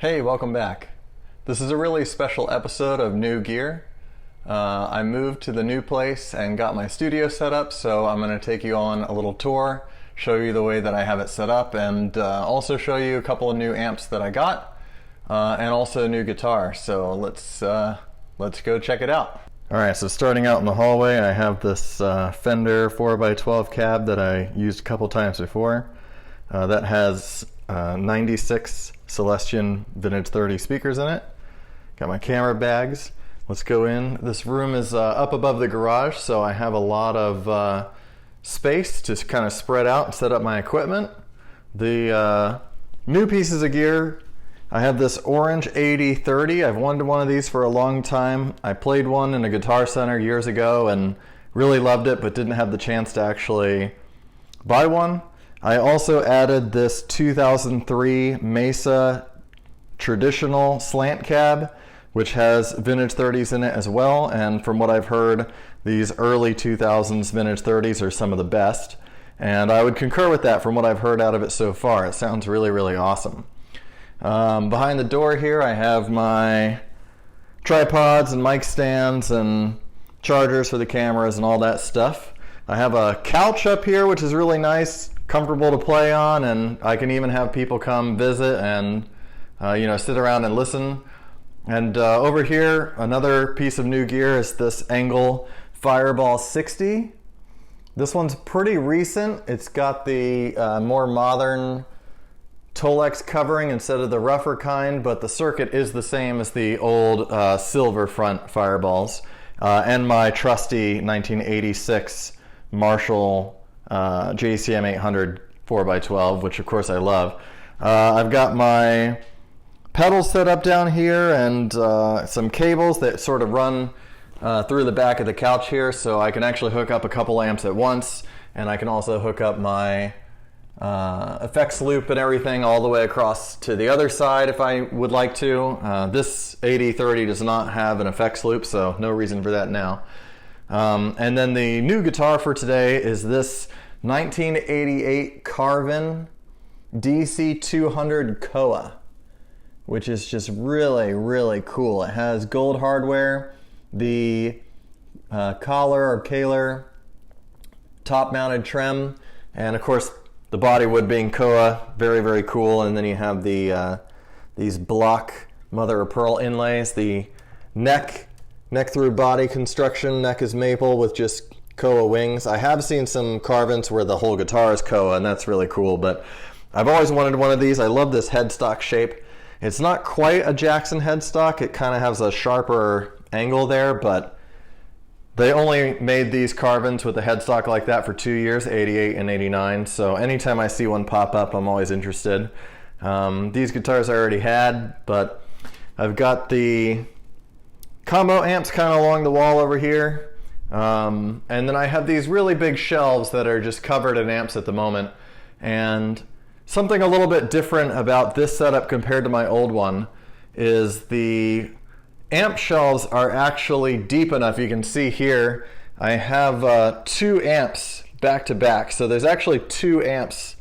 Hey, welcome back. This is a really special episode of New Gear. I moved to the new place and got my studio set up, so I'm going to take you on a little tour, show you the way that I have it set up, and also show you a couple of new amps that I got, and also a new guitar. So let's go check it out. Alright, so starting out in the hallway, I have this Fender 4x12 cab that I used a couple times before. That has 96 Celestion Vintage 30 speakers in it. Got my camera bags. Let's go in. This room is up above the garage, so I have a lot of space to kind of spread out and set up my equipment. The new pieces of gear, I have this orange AD30. I've wanted one of these for a long time. I played one in a Guitar Center years ago and really loved it, but didn't have the chance to actually buy one. I also added this 2003 Mesa traditional slant cab, which has vintage 30s in it as well, and from what I've heard, these early 2000s vintage 30s are some of the best, and I would concur with that from what I've heard out of it so far. It sounds really, really awesome. Behind the door here, I have my tripods and mic stands and chargers for the cameras and all that stuff. I have a couch up here, which is really nice, comfortable to play on, and I can even have people come visit and sit around and listen. And over here, another piece of new gear is this Angle Fireball 60. This one's pretty recent. It's got the more modern Tolex covering instead of the rougher kind, but the circuit is the same as the old silver front Fireballs, and my trusty 1986 Marshall JCM 800 4x12, which of course I love. I've got my pedals set up down here and some cables that sort of run through the back of the couch here, so I can actually hook up a couple amps at once, and I can also hook up my effects loop and everything all the way across to the other side if I would like to. This AD30 does not have an effects loop, so no reason for that now. And then the new guitar for today is this 1988 Carvin DC200 Koa, which is just really, really cool. It has gold hardware, the collar or Kaler top-mounted trim, and of course the bodywood being Koa, very, very cool. And then you have the these block mother of pearl inlays, the neck through body construction. Neck is maple with just Koa wings. I have seen some Carvins where the whole guitar is Koa, and that's really cool, but I've always wanted one of these. I love this headstock shape. It's not quite a Jackson headstock. It kind of has a sharper angle there, but they only made these Carvins with a headstock like that for 2 years, 88 and 89, so anytime I see one pop up, I'm always interested. These guitars I already had, but I've got the combo amps kind of along the wall over here. And then I have these really big shelves that are just covered in amps at the moment. And something a little bit different about this setup compared to my old one is the amp shelves are actually deep enough. You can see here I have 2 amps back to back. So there's actually 2 amps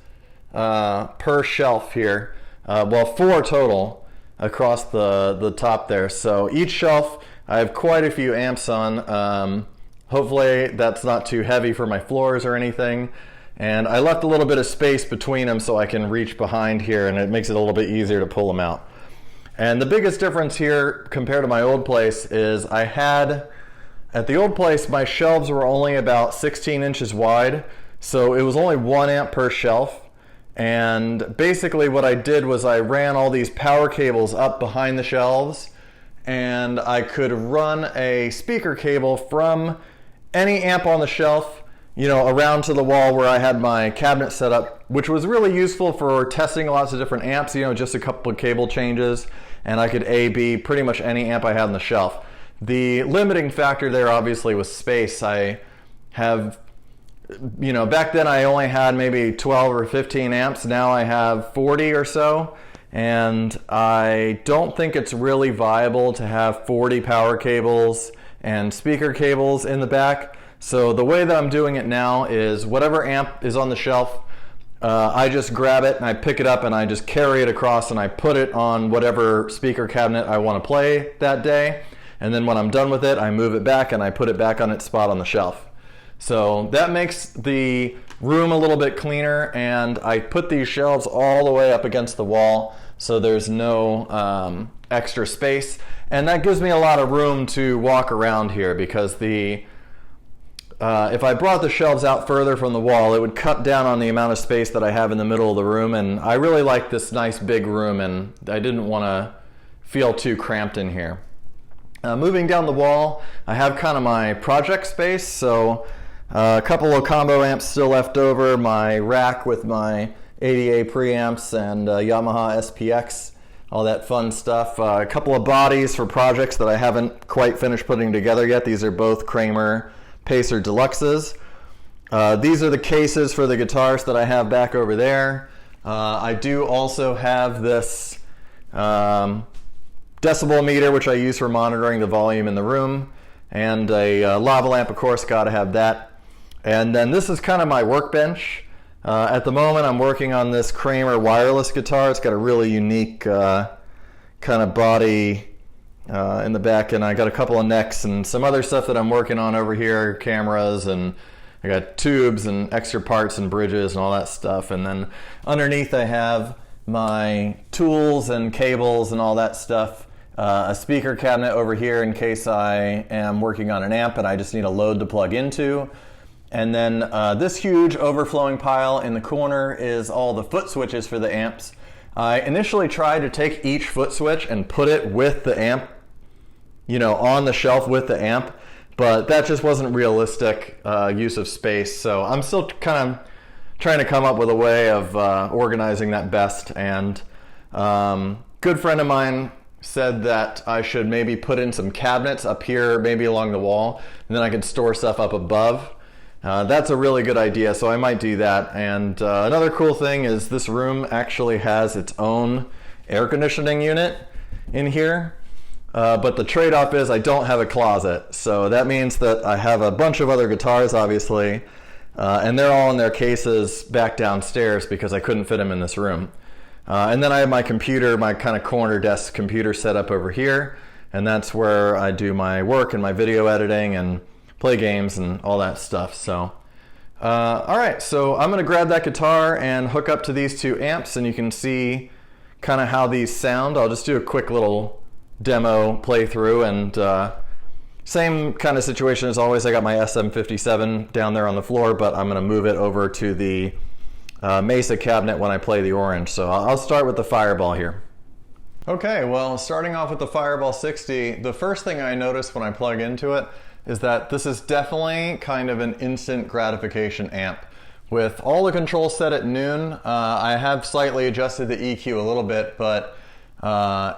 per shelf here. Well, 4 total across the top there. So each shelf I have quite a few amps on. Hopefully that's not too heavy for my floors or anything. And I left a little bit of space between them so I can reach behind here, and it makes it a little bit easier to pull them out. And the biggest difference here compared to my old place is at the old place, my shelves were only about 16 inches wide. So it was only 1 amp per shelf. And basically what I did was I ran all these power cables up behind the shelves, and I could run a speaker cable from any amp on the shelf, around to the wall where I had my cabinet set up, which was really useful for testing lots of different amps, just a couple of cable changes, and I could A/B pretty much any amp I had on the shelf. The limiting factor there obviously was space. I have, back then I only had maybe 12 or 15 amps. Now I have 40 or so, and I don't think it's really viable to have 40 power cables and speaker cables in the back. So the way that I'm doing it now is whatever amp is on the shelf, I just grab it and I pick it up and I just carry it across and I put it on whatever speaker cabinet I want to play that day. And then when I'm done with it, I move it back and I put it back on its spot on the shelf. So that makes the room a little bit cleaner, and I put these shelves all the way up against the wall so there's no extra space. And that gives me a lot of room to walk around here, because if I brought the shelves out further from the wall, it would cut down on the amount of space that I have in the middle of the room. And I really like this nice big room, and I didn't want to feel too cramped in here. Moving down the wall, I have kind of my project space. So a couple of combo amps still left over, my rack with my ADA preamps and Yamaha SPX, all that fun stuff. A couple of bodies for projects that I haven't quite finished putting together yet. These are both Kramer Pacer Deluxes. These are the cases for the guitars that I have back over there. I do also have this decibel meter, which I use for monitoring the volume in the room, and a lava lamp, of course, gotta have that. And then this is kind of my workbench. At the moment, I'm working on this Kramer wireless guitar. It's got a really unique kind of body in the back, and I got a couple of necks and some other stuff that I'm working on over here, cameras, and I got tubes and extra parts and bridges and all that stuff. And then underneath I have my tools and cables and all that stuff. A speaker cabinet over here in case I am working on an amp and I just need a load to plug into. And then this huge overflowing pile in the corner is all the foot switches for the amps. I initially tried to take each foot switch and put it with the amp, on the shelf with the amp, but that just wasn't realistic use of space. So I'm still kind of trying to come up with a way of organizing that best. And good friend of mine said that I should maybe put in some cabinets up here, maybe along the wall, and then I could store stuff up above. That's a really good idea, so I might do that. And another cool thing is this room actually has its own air conditioning unit in here, but the trade-off is I don't have a closet. So that means that I have a bunch of other guitars, obviously, and they're all in their cases back downstairs because I couldn't fit them in this room. And then I have my computer, my kind of corner desk computer set up over here, and that's where I do my work and my video editing and play games and all that stuff. So all right, so I'm gonna grab that guitar and hook up to these two amps, and you can see kind of how these sound. I'll just do a quick little demo playthrough, and same kind of situation as always. I got my SM57 down there on the floor, but I'm gonna move it over to the Mesa cabinet when I play the Orange. So I'll start with the Fireball here. Okay, well, starting off with the Fireball 60, the first thing I notice when I plug into it is that this is definitely kind of an instant gratification amp. With all the controls set at noon, I have slightly adjusted the EQ a little bit, but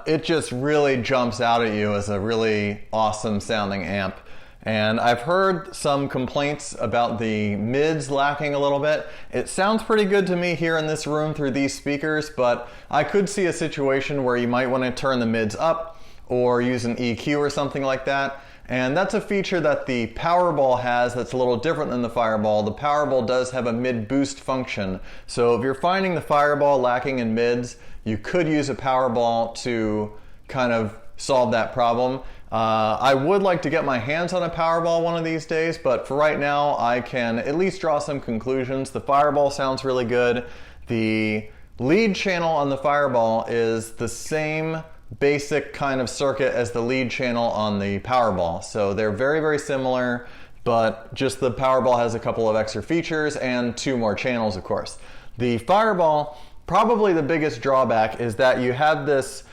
it just really jumps out at you as a really awesome sounding amp. And I've heard some complaints about the mids lacking a little bit. It sounds pretty good to me here in this room through these speakers, but I could see a situation where you might want to turn the mids up or use an EQ or something like that. And that's a feature that the Powerball has that's a little different than the Fireball. The Powerball does have a mid boost function. So if you're finding the Fireball lacking in mids, you could use a Powerball to kind of solve that problem. I would like to get my hands on a Powerball one of these days, but for right now I can at least draw some conclusions. The Fireball sounds really good. The lead channel on the Fireball is the same basic kind of circuit as the lead channel on the Powerball. So they're very, very similar, but just the Powerball has a couple of extra features and two more channels, of course. The Fireball, probably the biggest drawback is that you have this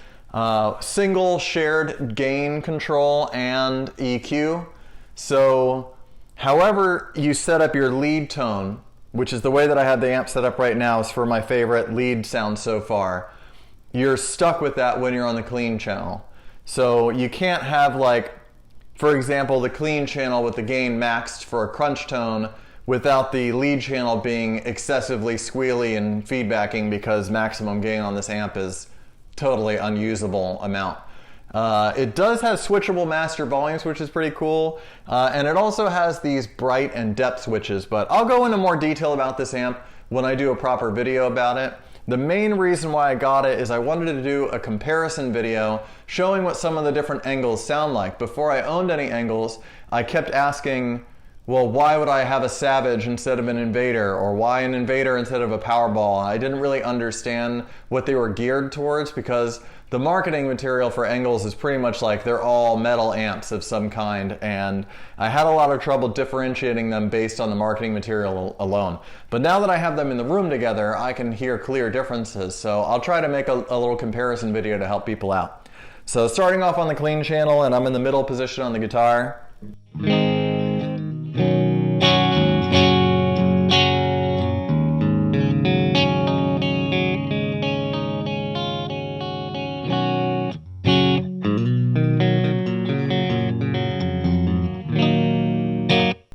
single shared gain control and EQ. So however you set up your lead tone, which is the way that I have the amp set up right now, is for my favorite lead sound so far, you're stuck with that when you're on the clean channel. So you can't have, like, for example, the clean channel with the gain maxed for a crunch tone without the lead channel being excessively squealy and feedbacking, because maximum gain on this amp is totally unusable amount. It does have switchable master volumes, which is pretty cool, and it also has these bright and depth switches, but I'll go into more detail about this amp when I do a proper video about it. The main reason why I got it is I wanted to do a comparison video showing what some of the different angles sound like. Before I owned any angles, I kept asking, well, why would I have a Savage instead of an Invader? Or why an Invader instead of a Powerball? I didn't really understand what they were geared towards, because the marketing material for angles is pretty much like they're all metal amps of some kind, and I had a lot of trouble differentiating them based on the marketing material alone. But now that I have them in the room together, I can hear clear differences, so I'll try to make a little comparison video to help people out. So starting off on the clean channel, and I'm in the middle position on the guitar.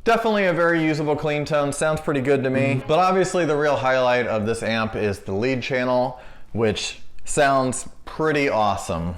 Definitely a very usable clean tone, sounds pretty good to me. But obviously the real highlight of this amp is the lead channel, which sounds pretty awesome.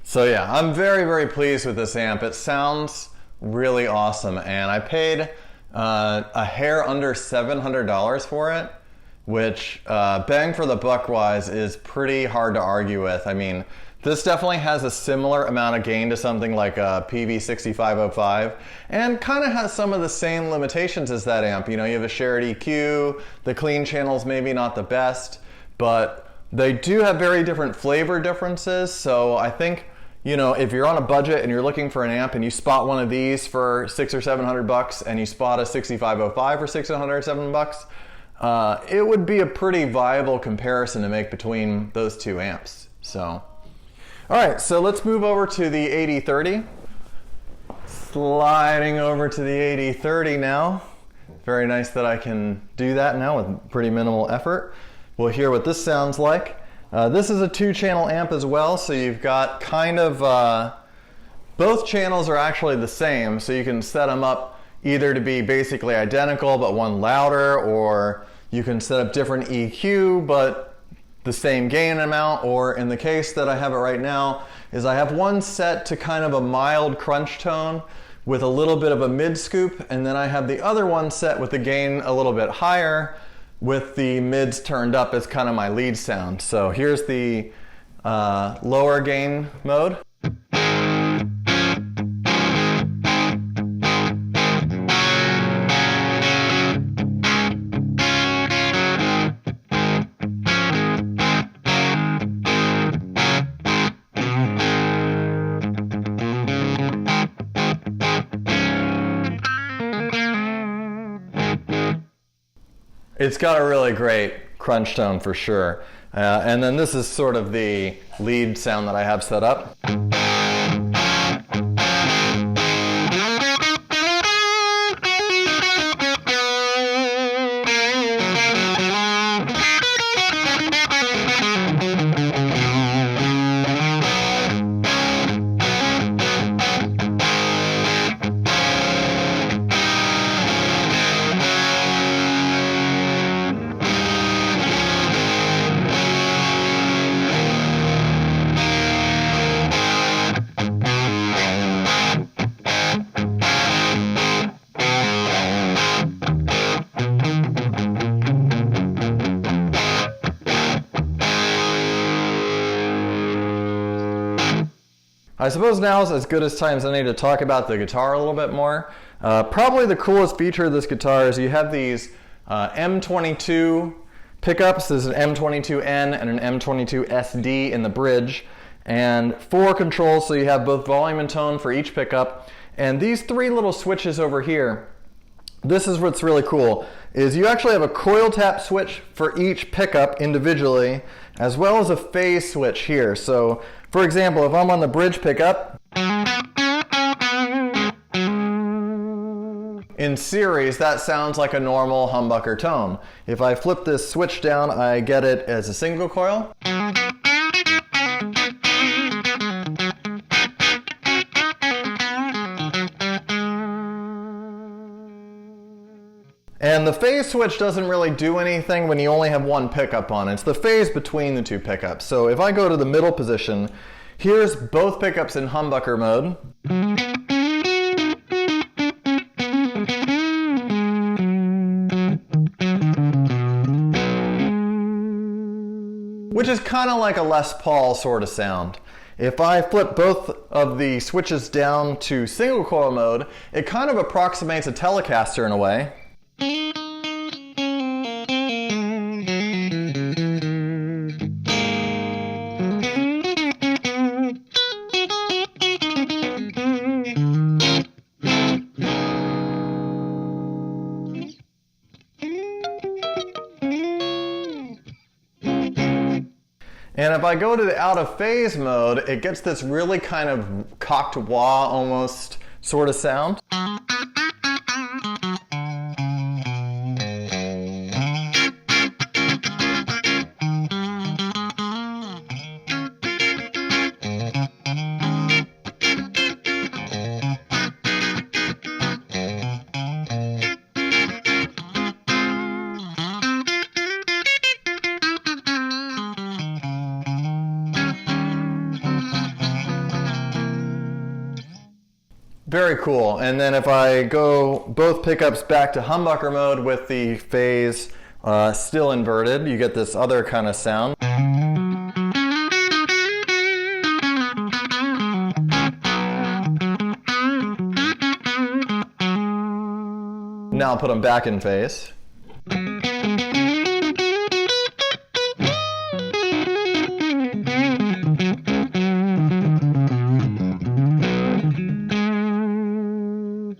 So yeah, I'm very, very pleased with this amp. It sounds really awesome, and I paid a hair under $700 for it, which bang for the buck wise is pretty hard to argue with. I mean, this definitely has a similar amount of gain to something like a PV6505, and kind of has some of the same limitations as that amp. You know, you have a shared EQ, the clean channel's maybe not the best, but they do have very different flavor differences. So I think, you know, if you're on a budget and you're looking for an amp and you spot one of these for $600 or $700 and you spot a 6505 for $600 or $700, it would be a pretty viable comparison to make between those two amps. So, all right, so let's move over to the AD30. Sliding over to the AD30 now. Very nice that I can do that now with pretty minimal effort. We'll hear what this sounds like. This is a 2-channel amp as well, so you've got kind of, both channels are actually the same, so you can set them up either to be basically identical but one louder, or you can set up different EQ but the same gain amount, or in the case that I have it right now, is I have one set to kind of a mild crunch tone with a little bit of a mid scoop, and then I have the other one set with the gain a little bit higher, with the mids turned up as kind of my lead sound. So here's the lower gain mode. It's got a really great crunch tone for sure. And then this is sort of the lead sound that I have set up. I suppose now is as good as time as any to talk about the guitar a little bit more. Probably the coolest feature of this guitar is you have these M22 pickups. There's an M22N and an M22 SD in the bridge, and 4 controls, so you have both volume and tone for each pickup. And these 3 little switches over here, this is what's really cool, is you actually have a coil tap switch for each pickup individually, as well as a phase switch here. So, for example, if I'm on the bridge pickup, in series, that sounds like a normal humbucker tone. If I flip this switch down, I get it as a single coil. And the phase switch doesn't really do anything when you only have 1 pickup on. It's the phase between the 2 pickups. So if I go to the middle position, here's both pickups in humbucker mode. Which is kind of like a Les Paul sort of sound. If I flip both of the switches down to single coil mode, it kind of approximates a Telecaster in a way. And if I go to the out of phase mode, it gets this really kind of cocked wah almost sort of sound. Very cool. And then if I go both pickups back to humbucker mode with the phase still inverted, you get this other kind of sound. Now I'll put them back in phase.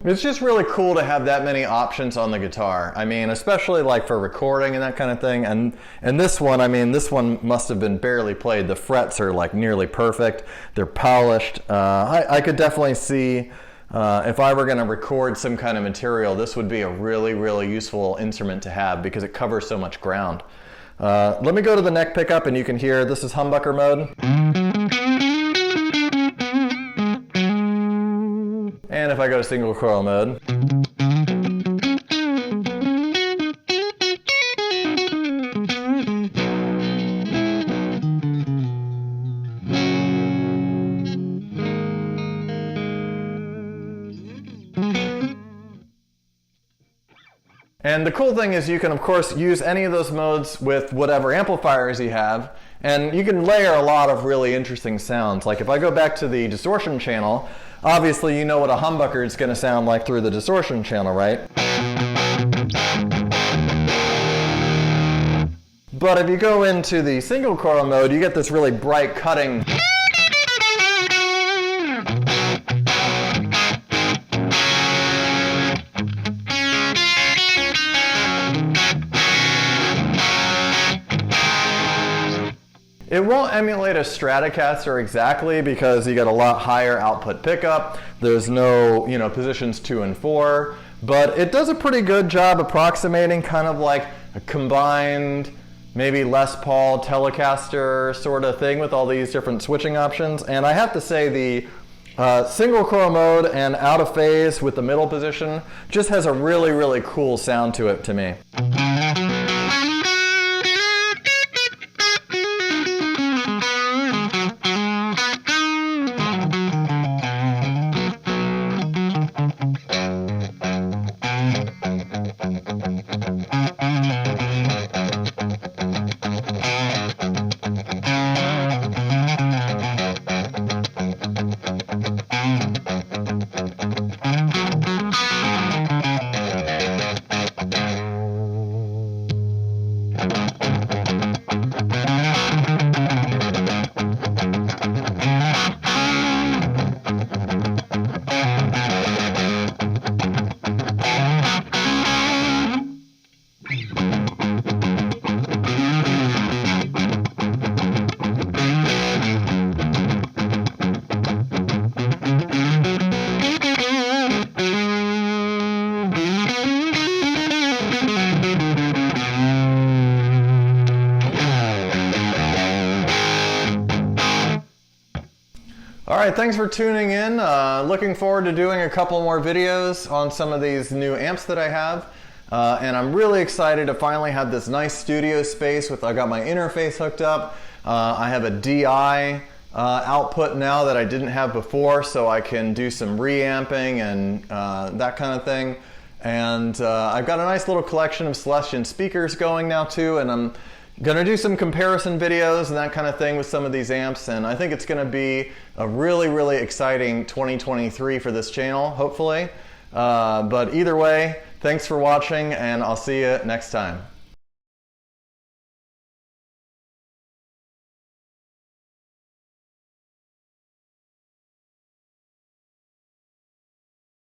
It's just really cool to have that many options on the guitar. I mean, especially like for recording and that kind of thing. And this one, I mean, this one must have been barely played. The frets are like nearly perfect. They're polished. I could definitely see if I were going to record some kind of material, this would be a really, really useful instrument to have because it covers so much ground. Let me go to the neck pickup and you can hear this is humbucker mode. And if I go to single coil mode, and the cool thing is you can of course use any of those modes with whatever amplifiers you have, and you can layer a lot of really interesting sounds. Like if I go back to the distortion channel, obviously you know what a humbucker is going to sound like through the distortion channel, right? But if you go into the single coil mode, you get this really bright cutting. It won't emulate a Stratocaster exactly because you get a lot higher output pickup. There's no, positions 2 and 4, but it does a pretty good job approximating kind of like a combined, maybe Les Paul Telecaster sort of thing with all these different switching options. And I have to say the single coil mode and out of phase with the middle position just has a really, really cool sound to it to me. All right, thanks for tuning in. Looking forward to doing a couple more videos on some of these new amps that I have. And I'm really excited to finally have this nice studio space I got my interface hooked up. I have a DI output now that I didn't have before, so I can do some reamping and that kind of thing. And I've got a nice little collection of Celestion speakers going now too, and I'm gonna do some comparison videos and that kind of thing with some of these amps, and I think it's gonna be a really exciting 2023 for this channel, hopefully. But either way, thanks for watching, and I'll see you next time.